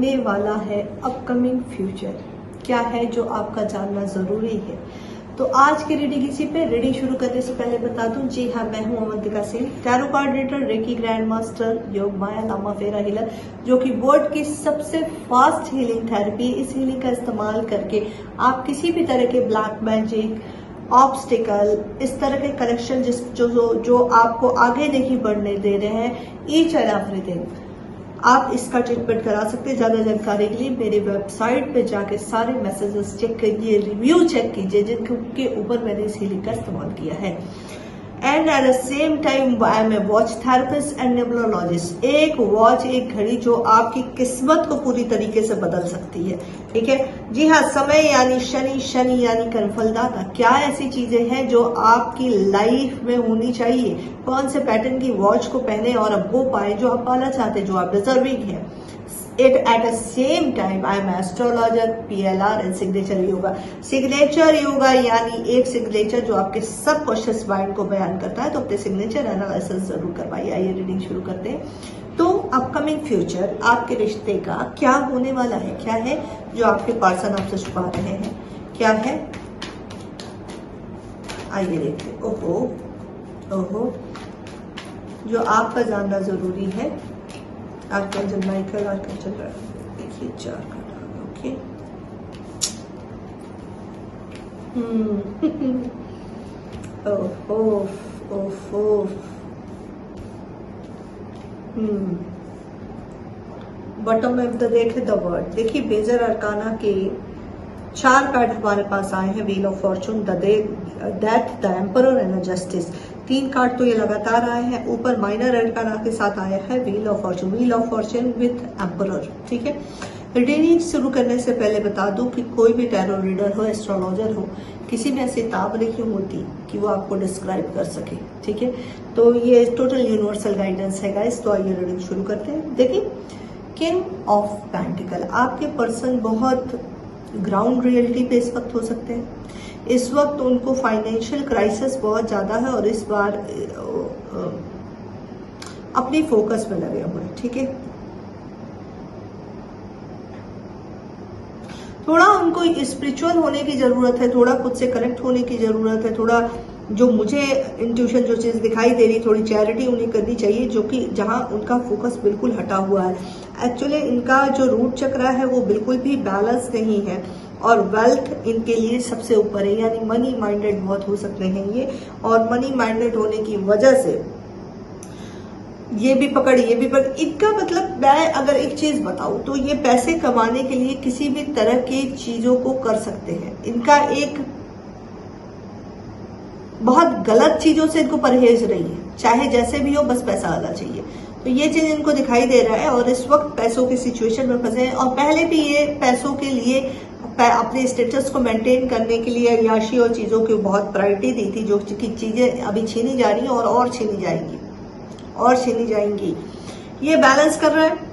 होने वाला है अपकमिंग फ्यूचर, क्या है जो आपका जानना जरूरी है। तो आज की रीडिंग इसी पे। रीडिंग शुरू करने से पहले बता दूं, जी हाँ, मैं हूं Avantika Singh, tarot card reader, reiki grand master, योग माया, लामा फेरा हीलर, जो कि वर्ल्ड की सबसे फास्ट हीलिंग थेरेपी। इस हीलिंग का इस्तेमाल करके आप किसी भी तरह के ब्लैक मैजिक, ऑब्स्टिकल, इस तरह के कनेक्शन जो आपको आगे नहीं बढ़ने दे रहे हैं, ईच एंड एवरीथिंग, आप इसका ट्रीटमेंट करा सकते हैं। ज्यादा जानकारी के लिए मेरी वेबसाइट पे जाके सारे मैसेजेस चेक कीजिए, रिव्यू चेक कीजिए जिनके ऊपर मैंने इस हीलिंग का इस्तेमाल किया है। And at the same time I am a watch therapist and numerologist. एक वॉच, एक घड़ी जो आपकी किस्मत को पूरी तरीके से बदल सकती है। ठीक है, जी हाँ, समय यानी शनि, शनि यानी कर्मफलदाता। क्या ऐसी चीजें हैं जो आपकी लाइफ में होनी चाहिए, कौन से पैटर्न की वॉच को पहने और अब वो पाए जो आप पाना चाहते हैं, जो आप डिजर्विंग है। It at the same time I am astrologer, PLR and signature yoga। Signature yoga यानी एक सिग्नेचर जो आपके सबकॉन्शियस माइंड को बयान करता है, तो अपने सिग्नेचर एनालिसिस जरूर करवाइए। आइए रीडिंग शुरू करते हैं। तो अपकमिंग फ्यूचर आपके रिश्ते का क्या होने वाला है, क्या है जो आपके पर्सन आपसे छुपा रहे हैं, क्या है, आइए देखते हैं। ओहो ओहो, जो आपका जानना जरूरी है। आर्कएंजल माइकल, आर्कएंजल देखिए 4 कार्ड। ओके, ओहो ओहो, बॉटम में द देखे द वर्ड। देखिए मेजर अरकाना के 4 कार्ड हमारे पास आए हैं। Wheel of Fortune, the death, the emperor and the justice. 3 card तो ये लगातार आए हैं। ऊपर माइनर अरकाना के साथ आया है wheel of Fortune, wheel of Fortune with emperor. ठीक है, रीडिंग शुरू करने से पहले बता दूं कि कोई भी टैरो रीडर हो, एस्ट्रोलॉजर हो, किसी में ऐसी ताब नहीं होती कि वो आपको डिस्क्राइब कर सके। ठीक है, तो ये टोटल यूनिवर्सल गाइडेंस है गाइस। तो आइए रीडिंग शुरू करते हैं। देखिए, किंग ऑफ पेंटिकल, आपके पर्सन बहुत ग्राउंड रियलिटी पे इस वक्त हो सकते हैं। इस वक्त उनको फाइनेंशियल क्राइसिस बहुत ज्यादा है और इस बार अपनी फोकस में लगे हुए हैं। ठीक है, थोड़ा उनको स्पिरिचुअल होने की जरूरत है, थोड़ा खुद से कनेक्ट होने की जरूरत है, थोड़ा जो मुझे इंट्यूशन जो चीज दिखाई दे रही, थोड़ी चैरिटी उन्हें करनी चाहिए, जो कि जहां उनका फोकस बिल्कुल हटा हुआ है। एक्चुअली इनका जो रूट चक्र है वो बिल्कुल भी बैलेंस नहीं है और वेल्थ इनके लिए सबसे ऊपर है, यानी मनी माइंडेड बहुत हो सकते हैं ये। और मनी माइंडेड होने की वजह से ये भी पकड़, ये भी पकड़, इनका मतलब मैं अगर एक चीज बताऊं तो ये पैसे कमाने के लिए किसी भी तरह की चीजों को कर सकते हैं। इनका एक बहुत गलत चीजों से इनको परहेज रही है, चाहे जैसे भी हो, बस पैसा आना चाहिए। तो ये चीज इनको दिखाई दे रहा है और इस वक्त पैसों की सिचुएशन में फंसे हैं। और पहले भी ये पैसों के लिए अपने स्टेटस को मेंटेन करने के लिए अय्याशी और चीजों की बहुत प्रायोरिटी दी थी, जो कि चीजें अभी छीनी जा रही हैं और छीनी जाएंगी और छीनी जाएंगी। ये बैलेंस कर रहा है।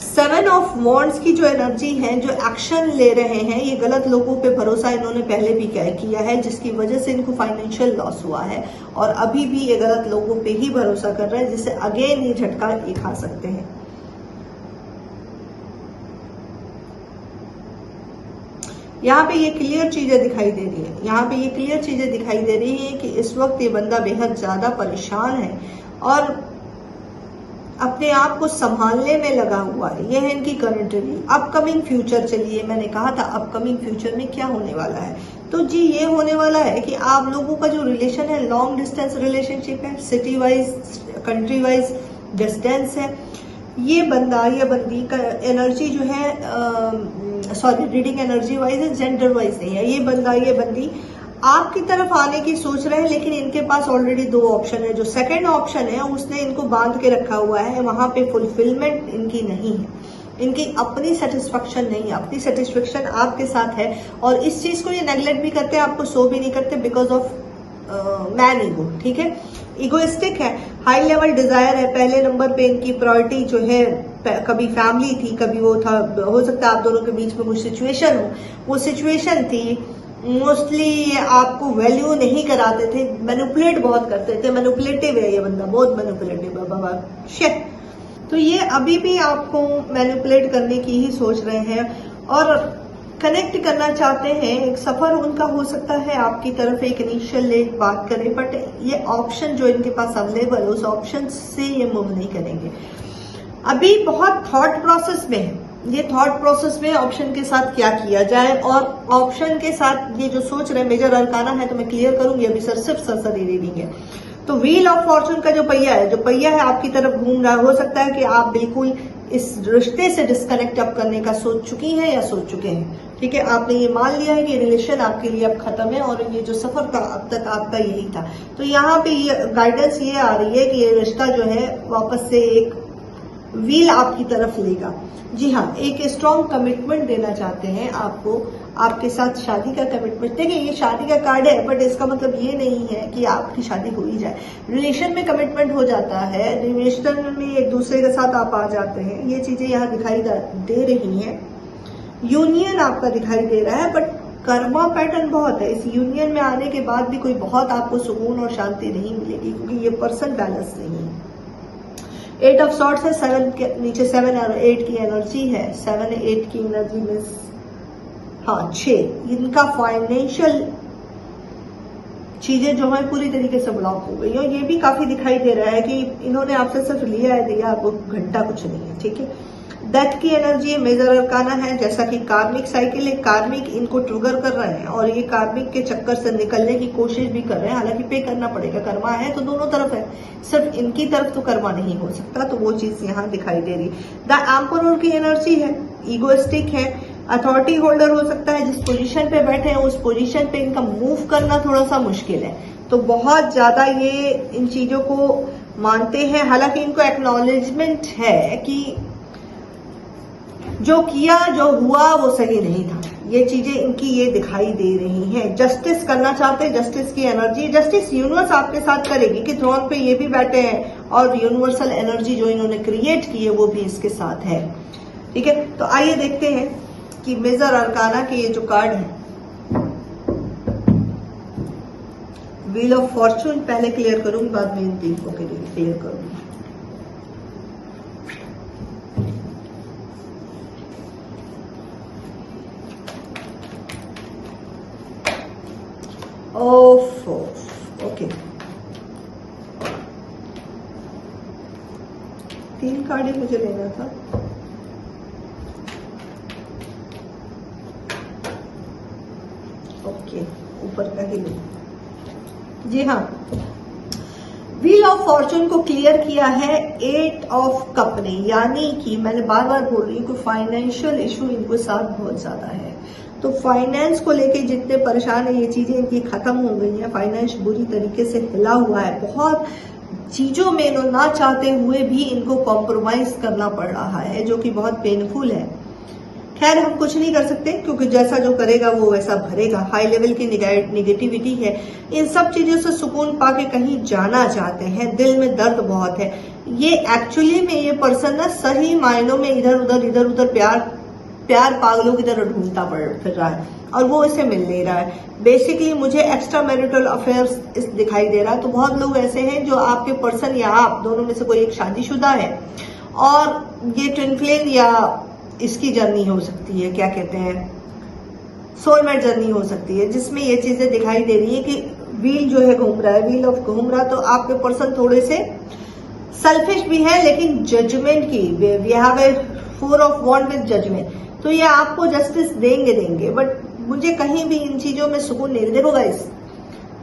7 ऑफ वॉन्ड्स की जो एनर्जी है, जो एक्शन ले रहे हैं, ये गलत लोगों पे भरोसा इन्होंने पहले भी किया है, जिसकी वजह से इनको फाइनेंशियल लॉस हुआ है और अभी भी ये गलत लोगों पे ही भरोसा कर रहे हैं, जिससे अगेन ये झटका ये खा सकते हैं। यहाँ पे ये क्लियर चीजें दिखाई दे रही है, यहाँ पे ये क्लियर चीजें दिखाई दे रही है कि इस वक्त ये बंदा बेहद ज्यादा परेशान है और अपने आप को संभालने में लगा हुआ है। ये है इनकी करंट रीडिंग। अपकमिंग फ्यूचर, चलिए मैंने कहा था अपकमिंग फ्यूचर में क्या होने वाला है, तो जी ये होने वाला है कि आप लोगों का जो रिलेशन है, लॉन्ग डिस्टेंस रिलेशनशिप है, city wise, country wise distance है। ये बंदा या बंदी का एनर्जी जो है, सॉरी, रीडिंग एनर्जी वाइज है, जेंडर वाइज नहीं है। ये बंदा ये बंदी आपकी तरफ आने की सोच रहे हैं, लेकिन इनके पास ऑलरेडी 2 ऑप्शन है। जो सेकंड ऑप्शन है उसने इनको बांध के रखा हुआ है, वहां पे फुलफिलमेंट इनकी नहीं है, इनकी अपनी सेटिस्फेक्शन नहीं है। अपनी सेटिस्फेक्शन आपके साथ है और इस चीज को ये नेग्लेक्ट भी करते हैं, आपको शो भी नहीं करते, बिकॉज ऑफ मैन ईगो। ठीक है, इगोइस्टिक है, हाई लेवल डिजायर है। पहले नंबर पे इनकी प्रायोरिटी जो है, कभी फैमिली थी, कभी वो था, हो सकता है आप दोनों के बीच में कुछ सिचुएशन हो, वो सिचुएशन थी। मोस्टली आपको वैल्यू नहीं कराते थे, मैनिपुलेट बहुत करते थे। मैनिपुलेटिव है ये बंदा, बहुत मैनिपुलेटिव है बाबा। तो ये अभी भी आपको मैनिपुलेट करने की ही सोच रहे हैं और कनेक्ट करना चाहते हैं। एक सफर उनका हो सकता है आपकी तरफ, एक इनिशियल एक बात करें, बट ये ऑप्शन जो इनके पास अवेलेबल है उस ऑप्शन से ये मूव नहीं करेंगे। अभी बहुत थॉट प्रोसेस में है, ये थॉट प्रोसेस में ऑप्शन के साथ क्या किया जाए, और ऑप्शन के साथ ये जो सोच रहे हैं मेजर अरकाना है, तो मैं क्लियर करूंगी अभी सर, सिर्फ सरसरी रीडिंग है। तो व्हील ऑफ फॉर्चून का जो पहिया है, आपकी तरफ घूम रहा है, हो सकता है कि आप बिल्कुल इस रिश्ते से डिस्कनेक्ट अप करने का सोच चुकी हैं या सोच चुके हैं। ठीक है, आपने ये मान लिया है कि रिलेशन आपके लिए अब खत्म है और ये जो सफर था अब तक आपका यही था। तो यहाँ पे ये गाइडेंस ये आ रही है कि ये रिश्ता जो है वापस से एक व्हील आपकी तरफ लेगा। जी हाँ, एक स्ट्रॉन्ग कमिटमेंट देना चाहते हैं आपको, आपके साथ शादी का कमिटमेंट। देखिए ये शादी का कार्ड है, बट इसका मतलब ये नहीं है कि आपकी शादी हो ही जाए। रिलेशन में कमिटमेंट हो जाता है, रिलेशन में एक दूसरे के साथ आप आ जाते हैं, ये चीजें यहाँ दिखाई दे रही हैं। यूनियन आपका दिखाई दे रहा है, बट कर्मा पैटर्न बहुत है। इस यूनियन में आने के बाद भी कोई बहुत आपको सुकून और शांति नहीं मिलेगी, क्योंकि ये पर्सन बैलेंस नहीं है। 8 ऑफ सॉर्ट्स है, 7 के नीचे 7 और 8 की एनर्जी है। 7 8 की एनर्जी में 6 इनका फाइनेंशियल चीजें जो है पूरी तरीके से ब्लॉक हो गई, और ये भी काफी दिखाई दे रहा है कि इन्होंने आपसे सिर्फ लिया है, दिया आपको घंटा कुछ नहीं है। ठीक है, डेथ की एनर्जी मेजर अरकाना है, जैसा कि कार्मिक साइकिल है, कार्मिक इनको ट्रिगर कर रहे हैं और ये कार्मिक के चक्कर से निकलने की कोशिश भी कर रहे हैं। हालांकि पे करना पड़ेगा, कर्मा है तो दोनों तरफ है, सिर्फ इनकी तरफ तो कर्मा नहीं हो सकता, तो वो चीज यहाँ दिखाई दे रही। द एम्परर की एनर्जी है, ईगोइस्टिक है, अथॉरिटी होल्डर हो सकता है, जिस पोजीशन पे बैठे हैं उस पोजीशन पे इनका मूव करना थोड़ा सा मुश्किल है, तो बहुत ज्यादा ये इन चीजों को मानते हैं। हालांकि इनको एक्नॉलेजमेंट है कि जो किया जो हुआ वो सही नहीं था, ये चीजें इनकी ये दिखाई दे रही हैं। जस्टिस करना चाहते हैं, जस्टिस की एनर्जी, जस्टिस यूनिवर्स आपके साथ करेगी कि थ्रोन पे ये भी बैठे हैं और यूनिवर्सल एनर्जी जो इन्होंने क्रिएट की है वो भी इसके साथ है। ठीक है, तो आइए देखते हैं कि मेजर अरकाना के ये जो कार्ड है, व्हील ऑफ फॉर्चून पहले क्लियर करूंगी, बाद में इन तीनों के लिए क्लियर करूंगी। ओके, 3 कार्ड ही मुझे लेना था। ओके, ऊपर का ही ले। जी हाँ, व्हील ऑफ फॉर्चून को क्लियर किया है 8 ऑफ कप ने, यानी कि मैंने बार बार बोल रही हूँ कि फाइनेंशियल इशू इनको साथ बहुत ज्यादा है। तो फाइनेंस को लेके जितने परेशान है, ये चीजें इनकी खत्म हो गई हैं। फाइनेंस बुरी तरीके से हिला हुआ है, बहुत चीजों में इन्होंने ना चाहते हुए भी इनको कॉम्प्रोमाइज करना पड़ रहा है, जो कि बहुत पेनफुल है। खैर हम कुछ नहीं कर सकते, क्योंकि जैसा जो करेगा वो वैसा भरेगा। हाई लेवल की निगेटिविटी है, इन सब चीजों से सुकून पाके कहीं जाना चाहते हैं, दिल में दर्द बहुत है। ये एक्चुअली में ये पर्सन ना सही मायनों में इधर उधर प्यार पागलों की तरह ढूंढता फिर रहा है और वो इसे मिल नहीं रहा है। बेसिकली मुझे एक्स्ट्रा मैरिटल अफेयर्स दिखाई दे रहा है। तो बहुत लोग ऐसे हैं जो आपके पर्सन या आप दोनों में से कोई एक शादीशुदा है, और ये ट्विन फ्लेम या इसकी जर्नी हो सकती है, क्या कहते हैं, सोलमेट जर्नी हो सकती है, जिसमें ये चीजें दिखाई दे रही है कि व्हील जो है घूम रहा है, व्हील ऑफ घूम रहा। तो आपके पर्सन थोड़े से सेल्फिश भी है, लेकिन जजमेंट की, we have a 4 of wand with judgement, तो ये आपको जस्टिस देंगे, बट मुझे कहीं भी इन चीजों में सुकून नहीं। देखो गाइस,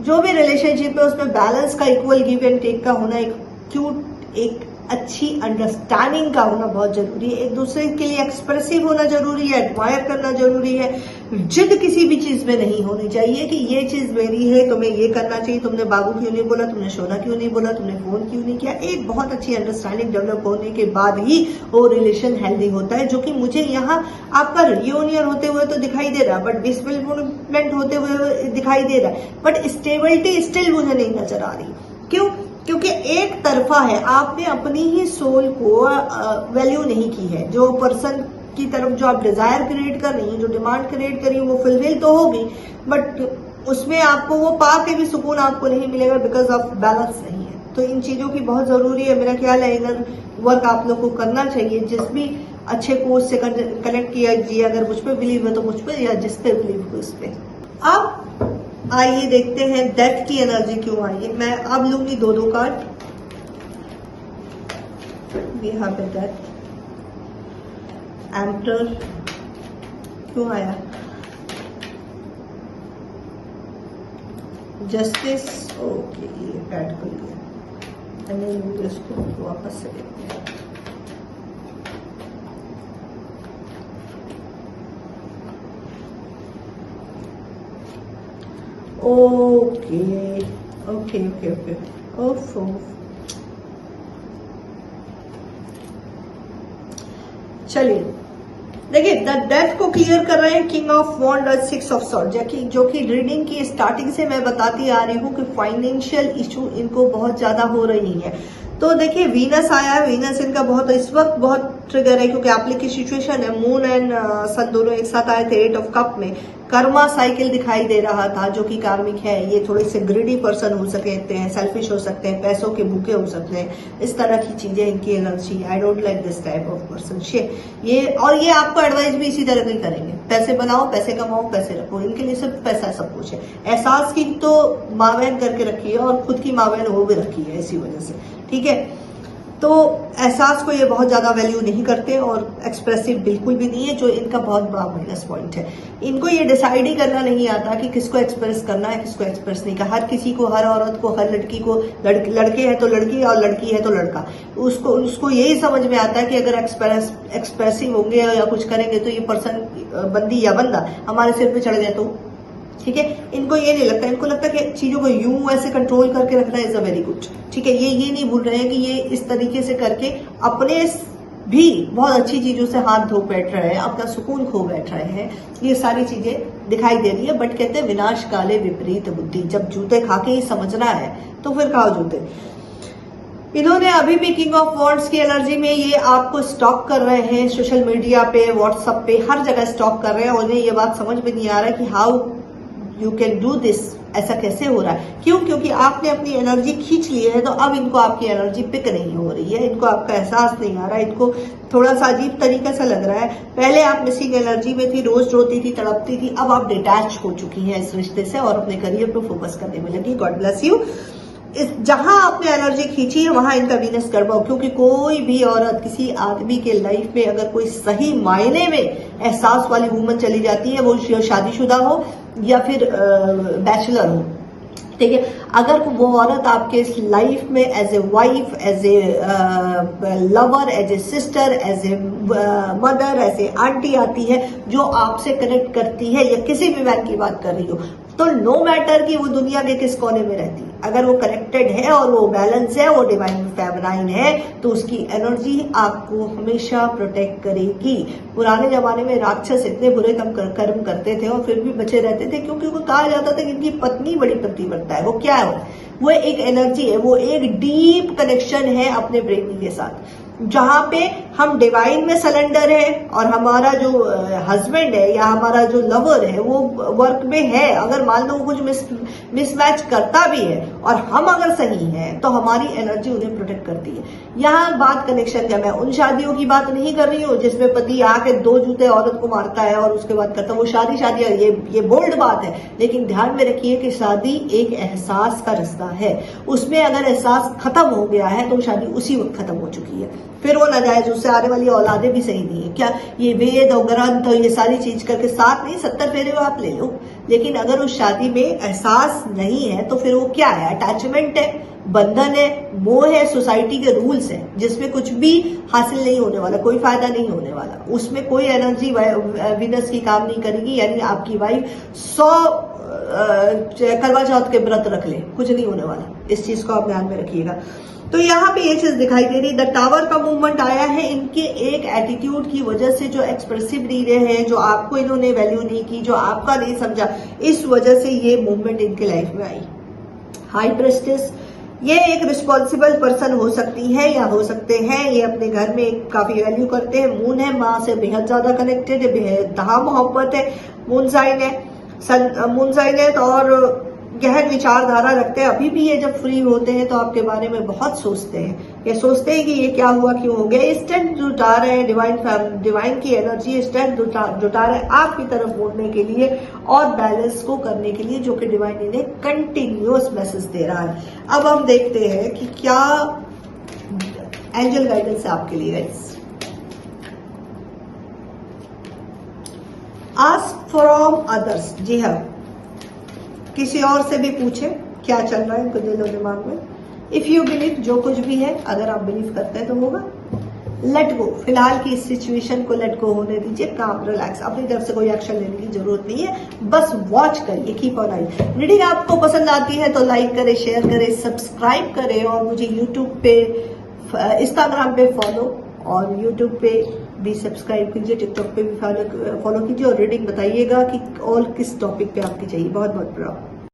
जो भी रिलेशनशिप है उसमें बैलेंस का, इक्वल गिव एंड टेक का होना, एक क्यूट, एक अच्छी अंडरस्टैंडिंग का होना बहुत जरूरी है। एक दूसरे के लिए एक्सप्रेसिव होना जरूरी है, एडमायर करना जरूरी है। जिद किसी भी चीज में नहीं होनी चाहिए कि ये चीज मेरी है, तुम्हें ये करना चाहिए, तुमने बाबू क्यों नहीं बोला, तुमने सोना क्यों नहीं बोला, तुमने फोन क्यों नहीं किया। एक बहुत अच्छी अंडरस्टैंडिंग डेवलप होने के बाद ही वो रिलेशन हेल्दी होता है, जो कि मुझे यहाँ आपका रियूनियन होते हुए तो दिखाई दे रहा है, बट डिसमेंट होते हुए दिखाई दे रहा है, बट स्टेबिलिटी स्टिल मुझे नहीं नजर आ रही। क्यों? क्योंकि एक तरफा है, आपने अपनी ही सोल को वैल्यू नहीं की है। जो पर्सन की तरफ जो आप डिजायर क्रिएट कर रही हैं, जो डिमांड क्रिएट कर रही हैं, वो फुलफिल तो होगी, बट उसमें आपको वो पा के भी सुकून आपको नहीं मिलेगा, बिकॉज ऑफ बैलेंस नहीं है। तो इन चीजों की बहुत जरूरी है। मेरा ख्याल है इनर वर्क आप लोग को करना चाहिए। जिस भी अच्छे कोच से कनेक्ट किया जी, अगर मुझ पे बिलीव है तो मुझ पे, या जिस पे बिलीव हो उस पे। अब आइए देखते हैं डेथ की एनर्जी क्यों आई है। मैं अब लूंगी दो कार्ड। यहाँ पे डेथ, एम्परर क्यों आया, जस्टिस, ओके ये पैड खुल गया। मैंने इसको वापस से देखते हैं। ओके ओके ओके ओके ओफो, चलिए देखिए द डेथ को क्लियर कर रहे हैं किंग ऑफ वॉन्ड और 6 ऑफ सॉर्ड, जो कि रीडिंग की स्टार्टिंग से मैं बताती आ रही हूँ कि फाइनेंशियल इशू इनको बहुत ज्यादा हो रही है। तो देखिए वीनस आया है, वीनस इनका बहुत इस वक्त बहुत ट्रिगर है क्योंकि आप की सिचुएशन है। मून एंड सन दोनों एक साथ आए थे 8 ऑफ कप में। कर्मा साइकिल दिखाई दे रहा था जो कि कार्मिक है। ये थोड़े से ग्रीडी पर्सन हो सकते हैं, सेल्फिश हो सकते हैं, पैसों के भूखे हो सकते हैं, इस तरह की चीजें इनकी energy. I don't like this type of person ये। और ये आपको एडवाइस भी इसी तरह की करेंगे, पैसे बनाओ, पैसे कमाओ, पैसे रखो। इनके लिए सिर्फ पैसा सब कुछ है। एहसास की तो मावैन करके रखी है और खुद की मावैन हो भी रखी है इसी वजह से, ठीक है। तो एहसास को ये बहुत ज्यादा वैल्यू नहीं करते और एक्सप्रेसिव बिल्कुल भी नहीं है, जो इनका बहुत बड़ा माइनस पॉइंट है। इनको ये डिसाइड ही करना नहीं आता कि किसको एक्सप्रेस करना है, किसको एक्सप्रेस नहीं करना। हर किसी को, हर औरत को, हर लड़की को, लड़के है तो लड़की और लड़की है तो लड़का, उसको यही समझ में आता है कि अगर एक्सप्रेसिव होंगे या कुछ करेंगे तो ये पर्सन, बंदी या बंदा हमारे सिर पे चढ़ गए तो, ठीक है। इनको ये नहीं लगता, इनको लगता है कि चीजों को यूं ऐसे कंट्रोल करके रखना इज अ वेरी गुड, ठीक है। ये नहीं भूल रहे हैं कि ये इस तरीके से करके अपने भी बहुत अच्छी चीजों से हाथ धो बैठ रहे हैं, अपना सुकून खो बैठ रहे हैं। ये सारी चीजें दिखाई दे रही है। बट कहते हैं विनाश काले विपरीत बुद्धि, जब जूते खा के ही समझना है तो फिर खाओ जूते। इन्होंने अभी भी किंग ऑफ वॉन्ड्स की एनर्जी में ये आपको स्टॉक कर रहे हैं, सोशल मीडिया पे, व्हाट्सएप पे, हर जगह स्टॉक कर रहे हैं। उन्हें ये बात समझ में नहीं आ रहा कि how you can do this, ऐसा कैसे हो रहा है। क्यों? क्योंकि आपने अपनी एनर्जी खींच ली है, तो अब इनको आपकी एनर्जी पिक नहीं हो रही है, इनको आपका एहसास नहीं आ रहा है, इनको थोड़ा सा अजीब तरीका सा लग रहा है। पहले आप मिसिंग एनर्जी में थी, रोज रोती थी, तड़पती थी, अब आप डिटैच हो चुकी हैं इस रिश्ते से और अपने करियर पर फोकस करने में लगी। God bless you. जहां आपने एनर्जी खींची है वहां इनका वीनस गड़बड़, क्योंकि कोई भी औरत किसी आदमी के लाइफ में अगर कोई सही मायने में एहसास वाली वूमन चली जाती है, वो शादीशुदा हो या फिर बैचलर हो, ठीक है। अगर वो औरत आपके इस लाइफ में as a wife, as a lover, as a sister, as a mother, as a aunty आती है, जो आपसे कनेक्ट करती है, या किसी भी मैन की बात कर रही हो, तो नो मैटर कि वो दुनिया के किस कोने में रहती है, अगर वो कनेक्टेड है और वो बैलेंस है, वो डिवाइन फेमिनाइन है, तो उसकी एनर्जी आपको हमेशा प्रोटेक्ट करेगी। पुराने जमाने में राक्षस इतने बुरे कर्म करते थे और फिर भी बचे रहते थे, क्योंकि उनको कहा जाता था कि इनकी पत्नी बड़ी पतिव्रता है। वो क्या है? वो एक एनर्जी है, वो एक डीप कनेक्शन है अपने प्रेमी के साथ, जहां पे हम डिवाइन में सरेंडर है और हमारा जो हस्बैंड है या हमारा जो लवर है वो वर्क में है। अगर मान लो कुछ मिसमैच करता भी है और हम अगर सही हैं तो हमारी एनर्जी उन्हें प्रोटेक्ट करती है। यहाँ बात कनेक्शन का, मैं उन शादियों की बात नहीं कर रही हूँ जिसमें पति आके 2 जूते औरत को मारता है और उसके बाद करता है, वो शादी ये बोल्ड बात है। लेकिन ध्यान में रखिए कि शादी एक एहसास का रिश्ता है, उसमें अगर एहसास खत्म हो गया है तो शादी उसी वक्त खत्म हो चुकी है, फिर वो नाजायज, उससे आने वाली औलादे भी सही नहीं है। क्या ये वेद और ग्रंथ और ये सारी चीज करके साथ नहीं, 70 फेरे आप ले लो, लेकिन अगर उस शादी में एहसास नहीं है तो फिर वो क्या है? अटैचमेंट है, बंधन है, मोह है, सोसाइटी के रूल्स है, जिसमें कुछ भी हासिल नहीं होने वाला, कोई फायदा नहीं होने वाला, उसमें कोई एनर्जी वीनस की काम नहीं करेगी। यानी आपकी वाइफ 100 करवा चौथ के व्रत रख ले, कुछ नहीं होने वाला। इस चीज को आप ध्यान में रखिएगा। तो यहाँ पे ये चीज दिखाई दे रही, द टावर का मूवमेंट आया है। इनके एक एटीट्यूड की वजह से, जो एक्सप्रेसिव रीडे हैं, जो आपको इन्होंने वैल्यू नहीं की, जो आपका नहीं समझा, इस वजह से ये मूवमेंट इनके लाइफ में आई। हाई प्रेस्टिस, ये एक रिस्पॉन्सिबल पर्सन हो सकती है या हो सकते हैं, ये अपने घर में काफी वैल्यू करते हैं। मून है, माँ से बेहद ज्यादा कनेक्टेड है, बेहद मोहब्बत है। मून साइन है, मून साइन है, और गहन विचारधारा रखते हैं। अभी भी ये जब फ्री होते हैं तो आपके बारे में बहुत सोचते हैं। ये सोचते हैं कि ये क्या हुआ, क्यों हो गया। स्ट्रेंथ जुटा रहे हैं, डिवाइन की एनर्जी स्ट्रेंथ जुटा रहे हैं आपकी तरफ मोड़ने के लिए और बैलेंस को करने के लिए, जो कि डिवाइन इन्हें कंटिन्यूअस मैसेज दे रहा है। अब हम देखते हैं कि क्या एंजल गाइडेंस है आपके लिए गाइस। Ask from others. जी हाँ, किसी और से भी पूछे क्या चल रहा है उनको दिलो दिमाग में। इफ यू बिलीव, जो कुछ भी है अगर आप बिलीव करते हैं तो होगा। लेट गो, फिलहाल की इस सिचुएशन को लेट गो होने दीजिए। काम, रिलैक्स, अपनी तरफ से कोई एक्शन लेने की जरूरत नहीं है, बस वॉच करिए, कीप ऑन आई। रीडिंग आपको पसंद आती है तो लाइक करें, शेयर करें, सब्सक्राइब करें और मुझे यूट्यूब पे, इंस्टाग्राम पे फॉलो और यूट्यूब पे भी सब्सक्राइब कीजिए, टिकटॉक पे भी फॉलो कीजिए और रीडिंग बताइएगा कि और किस टॉपिक पे आपकी चाहिए। बहुत बहुत